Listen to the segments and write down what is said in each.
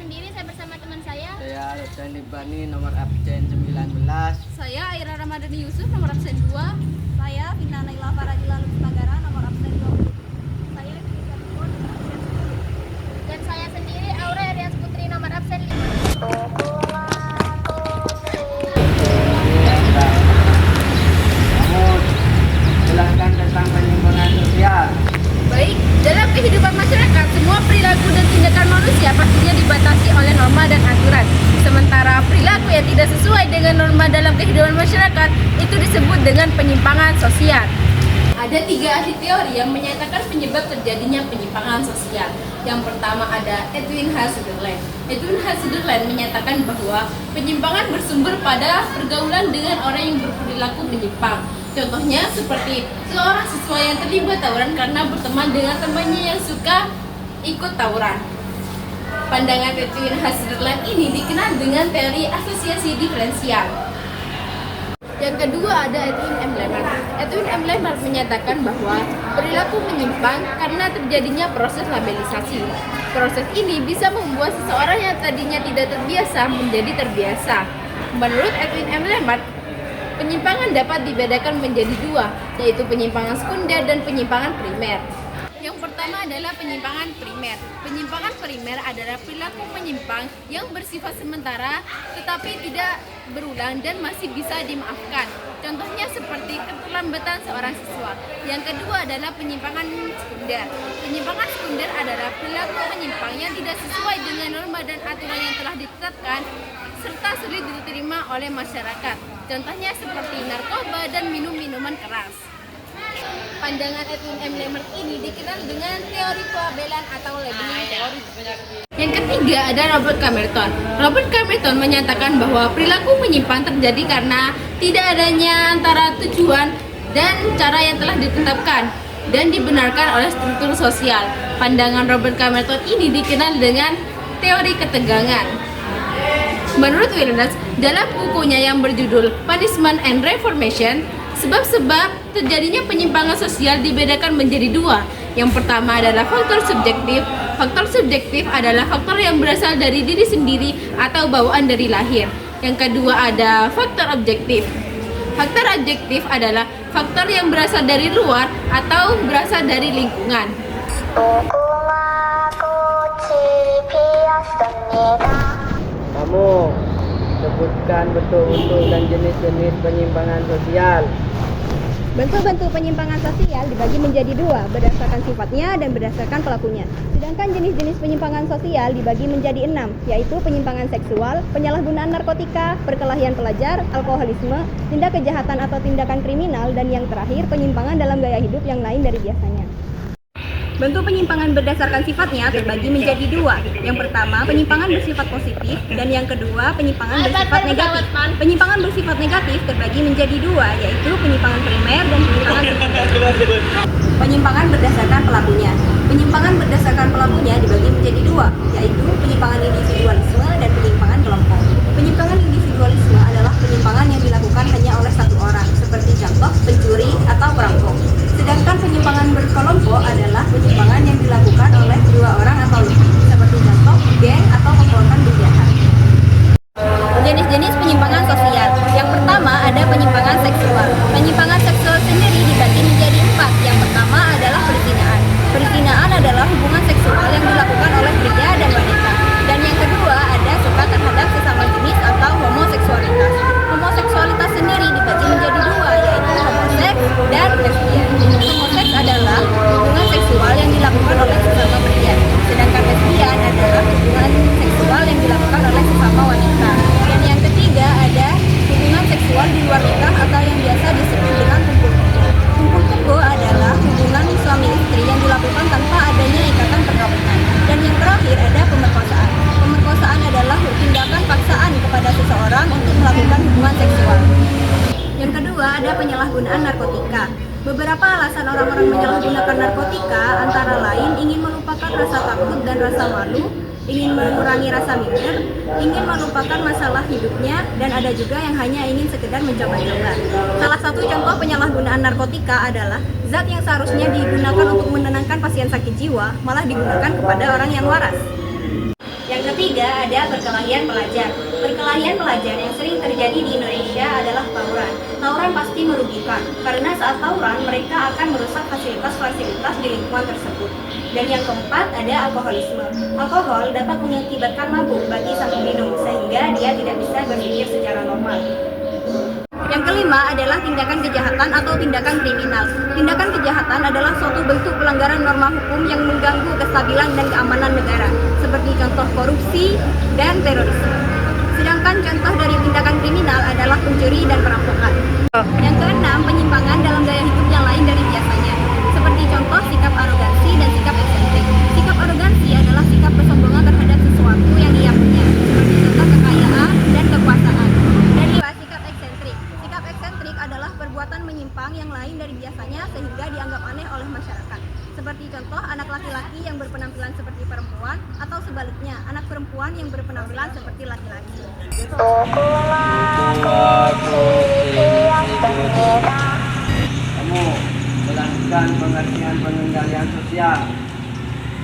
sendiri, saya bersama teman saya. Saya Lutfi Bani, nomor absen 19. Saya Aira Ramadhani Yusuf, nomor absen 2. Saya Vina Naila Faradila Negara, nomor absen 20. Saya Lisa Limbo, nomor absen 10. Dan saya sendiri Aura Rias Putri, nomor absen 5. Kamu jelaskan tentang penyimpangan sosial. Baik, dalam kehidupan masyarakat, semua perilaku dan tindakan manusia pastinya dibatasi oleh norma dan aturan. Sementara perilaku yang tidak sesuai dengan norma dalam kehidupan masyarakat itu disebut dengan penyimpangan sosial. Ada 3 ahli teori yang menyatakan penyebab terjadinya penyimpangan sosial. Yang pertama ada Edwin H. Sutherland. Edwin H. Sutherland menyatakan bahwa penyimpangan bersumber pada pergaulan dengan orang yang berperilaku menyimpang. Contohnya seperti seorang siswa yang terlibat tawuran karena berteman dengan temannya yang suka ikut tawuran. Pandangan Edwin H. Sutherland ini dikenal dengan teori asosiasi diferensial. Yang kedua ada Edwin M. Lemert. Edwin M. Lemert menyatakan bahwa perilaku menyimpang karena terjadinya proses labelisasi. Proses ini bisa membuat seseorang yang tadinya tidak terbiasa menjadi terbiasa. Menurut Edwin M. Lemert, penyimpangan dapat dibedakan menjadi 2, yaitu penyimpangan sekunder dan penyimpangan primer. Yang pertama adalah penyimpangan primer. Penyimpangan primer adalah perilaku menyimpang yang bersifat sementara tetapi tidak berulang dan masih bisa dimaafkan. Contohnya seperti keterlambatan seorang siswa. Yang kedua adalah penyimpangan sekunder. Penyimpangan sekunder adalah perilaku menyimpang yang tidak sesuai dengan norma dan aturan yang telah ditetapkan serta sulit diterima oleh masyarakat. Contohnya seperti narkoba dan minum-minuman keras. Pandangan Edwin M. Lemert ini dikenal dengan teori pelabelan atau labeling teori. Yang ketiga ada Robert Camerton. Robert Camerton menyatakan bahwa perilaku menyimpang terjadi karena tidak adanya antara tujuan dan cara yang telah ditetapkan dan dibenarkan oleh struktur sosial. Pandangan Robert Camerton ini dikenal dengan teori ketegangan. Menurut Williams, dalam bukunya yang berjudul Punishment and Reformation, sebab-sebab terjadinya penyimpangan sosial dibedakan menjadi 2. Yang pertama adalah faktor subjektif. Faktor subjektif adalah faktor yang berasal dari diri sendiri atau bawaan dari lahir. Yang kedua ada faktor objektif. Faktor objektif adalah faktor yang berasal dari luar atau berasal dari lingkungan. Kamu sebutkan bentuk-bentuk dan jenis-jenis penyimpangan sosial. Bentuk-bentuk penyimpangan sosial dibagi menjadi 2, berdasarkan sifatnya dan berdasarkan pelakunya. Sedangkan jenis-jenis penyimpangan sosial dibagi menjadi 6, yaitu penyimpangan seksual, penyalahgunaan narkotika, perkelahian pelajar, alkoholisme, tindak kejahatan atau tindakan kriminal, dan yang terakhir penyimpangan dalam gaya hidup yang lain dari biasanya. Bentuk penyimpangan berdasarkan sifatnya terbagi menjadi 2. Yang pertama, penyimpangan bersifat positif, dan yang kedua, penyimpangan bersifat negatif. Penyimpangan bersifat negatif terbagi menjadi 2, yaitu penyimpangan primer dan penyimpangan sekunder. Penyimpangan berdasarkan pelakunya. Penyimpangan berdasarkan pelakunya dibagi menjadi 2, yaitu penyimpangan individualisme dan penyimpangan kelompok. Penyimpangan individualisme adalah penyimpangan yang dilakukan hanya oleh satu orang, seperti contoh pencuri atau perampok. Sedangkan penyimpangan berkelompok adalah penyimpangan yang dilakukan oleh 2 orang atau lebih, seperti contoh geng atau komplotan berjahat. Jenis-jenis penyimpangan sosial. Yang pertama ada penyimpangan seksual. Penyimpangan seksual sendiri dibagi menjadi 4. Yang pertama adalah perzinahan. Perzinahan adalah hubungan seksual yang dilakukan oleh pria dan wanita. Dan yang kedua ada suka terhadap sesama jenis atau homoseksualitas. Homoseksualitas sendiri dibagi menjadi 2, yaitu homoseks dan lesbian. Homoseks adalah hubungan seksual yang dilakukan oleh sesama pria, sedangkan lesbian adalah hubungan seksual yang dilakukan oleh sesama wanita. Dan yang ketiga ada hubungan seksual di luar nikah atau yang biasa disebut dengan kumpul kebo. Kumpul kebo adalah hubungan suami istri yang dilakukan tanpa adanya ikatan perkawinan. Dan yang terakhir ada pemerkosaan. Pemerkosaan adalah tindakan paksaan kepada seseorang untuk melakukan hubungan seksual. Yang kedua ada penyalahgunaan narkotika. Beberapa alasan orang-orang menyalahgunakan narkotika antara lain ingin melupakan rasa takut dan rasa malu, ingin mengurangi rasa minder, ingin melupakan masalah hidupnya, dan ada juga yang hanya ingin sekedar mencoba-coba. Salah satu contoh penyalahgunaan narkotika adalah zat yang seharusnya digunakan untuk menenangkan pasien sakit jiwa malah digunakan kepada orang yang waras. Yang ketiga, ada perkelahian pelajar. Perkelahian pelajar yang sering terjadi di Indonesia adalah tawuran. Tawuran pasti merugikan, karena saat tawuran mereka akan merusak fasilitas-fasilitas di lingkungan tersebut. Dan yang keempat, ada alkoholisme. Alkohol dapat mengakibatkan mabuk bagi sang peminum, sehingga dia tidak bisa berpikir secara normal. Yang kelima adalah tindakan kejahatan atau tindakan kriminal. Tindakan kejahatan adalah suatu bentuk pelanggaran norma hukum yang mengganggu kestabilan dan keamanan negara, seperti contoh korupsi dan terorisme. Sedangkan contoh dari tindakan kriminal adalah pencuri dan perampokan. Yang keenam, penyimpangan dalam gaya hidup yang lain dari biasanya, seperti contoh sikap arogansi dan sikap eksentrik. Sikap arogansi adalah sikap kesombongan terhadap sesuatu yang ia punya, seperti contoh kekayaan dan kekuasaan. Dan sikap eksentrik. Sikap eksentrik adalah perbuatan menyimpang yang lain dari biasanya sehingga dianggap aneh oleh masyarakat. Seperti contoh anak laki-laki yang berpenampilan seperti perempuan atau sebaliknya, anak perempuan yang berpenampilan seperti laki-laki. Kamu jelaskan pengertian pengendalian sosial.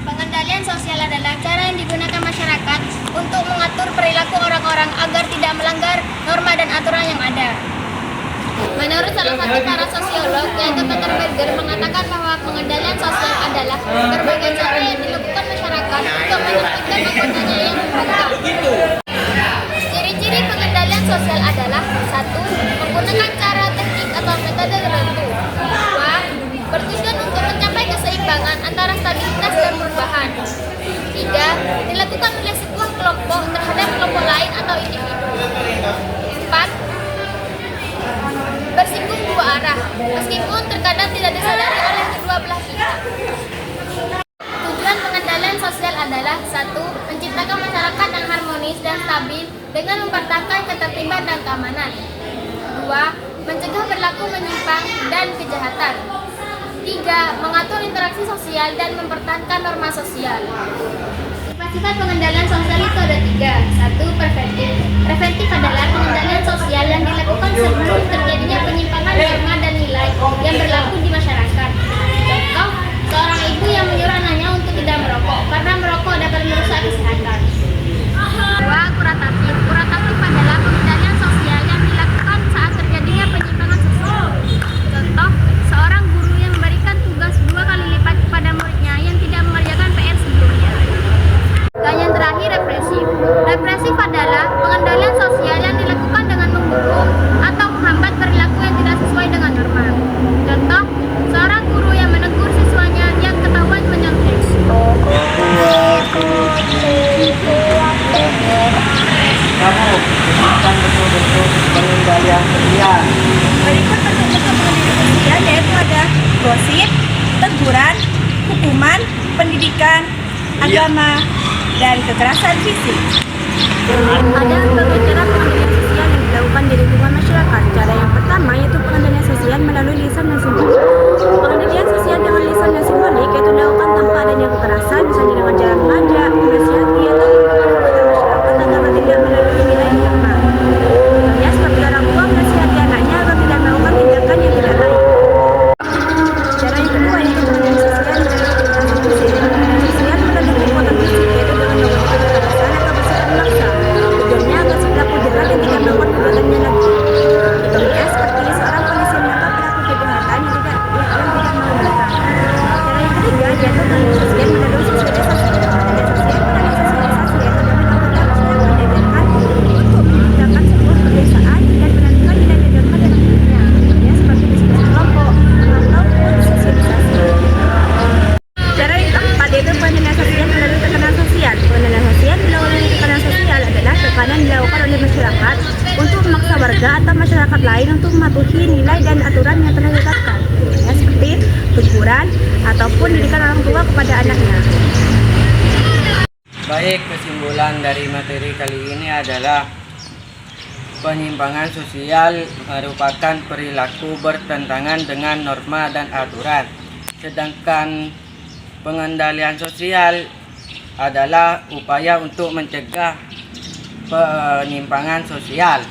Pengendalian sosial adalah cara yang digunakan masyarakat untuk mengatur perilaku orang-orang agar tidak melanggar norma dan aturan yang ada. Menurut salah satu para sosiolog, yaitu Peter Berger, mengatakan bahwa pengendalian sosial adalah berbagai cara yang dilakukan masyarakat untuk menertibkan anggotanya yang berbangga. Ciri-ciri pengendalian sosial adalah: 1. Menggunakan cara, teknik, atau metode tertentu. 2. Bertujuan untuk mencapai keseimbangan antara stabilitas dan perubahan. 3. Dilakukan oleh sebuah kelompok terhadap kelompok lain atau individu. 4. Bersinggung dua arah, meskipun terkadang tidak disadari oleh kedua belah pihak. Tujuan pengendalian sosial adalah: 1. Menciptakan masyarakat yang harmonis dan stabil dengan mempertahankan ketertiban dan keamanan. 2. Mencegah berlaku menyimpang dan kejahatan. 3. Mengatur interaksi sosial dan mempertahankan norma sosial. Sifat pengendalian sosial itu ada 3. 1. Preventif. Preventif adalah pengendalian sosial yang dilakukan sebelum terjadinya penyimpangan norma dan nilai yang berlaku di masyarakat. Contoh, seorang ibu yang menyuruh anaknya untuk tidak merokok karena merokok dapat merusak kesehatan. 2. Kuratif. Kuratif adalah pengendalian sosial yang dilakukan saat terjadinya penyimpangan sosial. Contoh, seorang guru yang memberikan tugas 2 kali lipat kepada muridnya yang tidak mengerjakan PR sebelumnya. Dan yang terakhir, represif. Represif adalah pengendalian sosial yang dilakukan dengan menghukum atau menghambat perilaku yang tidak sesuai dengan norma. Contoh, seorang guru yang menegur siswanya yang ketahuan menyontek. Kamu jelaskan bentuk-bentuk pengendalian sosial. Berikut bentuk-bentuk pengendalian sosial yaitu ada gosip, teguran, hukuman, pendidikan, agama, dan kekerasan fisik. Ada berbagai cara pengendalian sosial yang dilakukan di lingkungan masyarakat. Cara yang pertama yaitu pengendalian sosial melalui lisan dan simbolik. Pengendalian sosial dengan lisan dan simbolik yaitu dilakukan tanpa adanya kekerasan, misalnya dengan cara mengajak, menasihati, atau mengingatkan masyarakat agar tidak melalui nilai norma. Contohnya seperti orang tua menasihati anaknya agar tidak melakukan tindakan yang tidak baik. Cara yang kedua yaitu pengendalian sosial melalui kekerasan fisik. Pengendalian sosial melalui kekuatan fisik yaitu dengan melakukan kekerasan atau bersikap memaksa. Tujuannya agar si pelaku jerat dan tidak melakukan perbuatannya lagi. Contohnya seperti seorang polisi menangkap pelaku kejahatan yang tidak mau datang. Cara yang ketiga yaitu pengendalian sosial melalui sosialisasi. Pengendalian sosial melalui sosialisasi yaitu dengan anggota masyarakat diajarkan untuk menciptakan sebuah kebiasaan dan menentukan nilai norma dalam hidupnya. Contohnya seperti diskusi kelompok ataupun sosialisasi. Cara yang keempat yaitu pengendalian sosial melalui tekanan sosial. Pengendalian sosial melalui tekanan sosial adalah tekanan dilakukan oleh masyarakat untuk memaksa warga atau masyarakat lain untuk mematuhi nilai dan aturan yang telah ditetapkan. Ya, seperti teguran ataupun didikan orang tua kepada anaknya. Baik, kesimpulan dari materi kali ini adalah penyimpangan sosial merupakan perilaku bertentangan dengan norma dan aturan. Sedangkan pengendalian sosial adalah upaya untuk mencegah penyimpangan sosial.